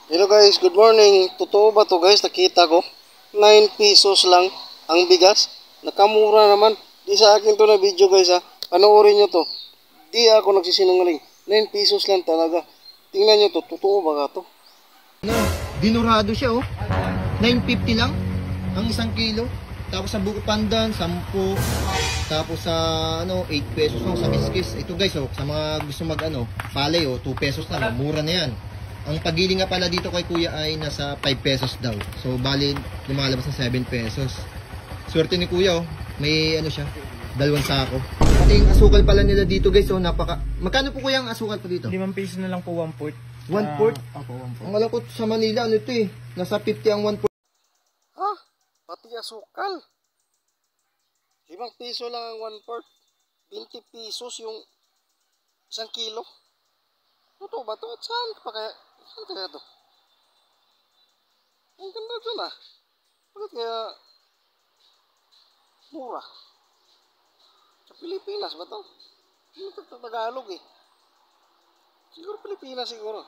Hello guys, good morning. Totoo ba to guys? Nakita ko 9 pesos lang ang bigas. Nakamura naman. Di sa akin to na video guys ha. Panoorin nyo to. Di ako nagsisinungaling. 9 pesos lang talaga. Tingnan nyo to. Totoo ba ka to? No, dinurado siya oh. 9.50 lang ang isang kilo. Tapos sa buko pandan, 10. Tapos sa 8 pesos lang sa biskis. Ito guys oh, sa mga gusto mag palay oh, 2 pesos lang, mura na yan. Ang pagiling nga pala dito kay kuya ay nasa 5 pesos daw. So bali lumalabas na 7 pesos. Swerte ni kuya oh, may siya, 2 sako. Pati yung asukal pala nila dito guys oh, magkano po kuya ang asukal po dito? 5 pesos na lang po 1/4. 1/4? Opo, 1/4. Ang alam ko sa Manila ito eh, nasa 50 ang 1/4. Ha? Pati asukal. 5 piso lang ang 1/4. 20 pesos yung isang kilo. Totoo ba to? Saan kaya to? Ang ganda dyan ah. Bakit kaya mura? Sa Pilipinas ba to? Hindi ito Tagalog eh. Siguro Pilipinas siguro.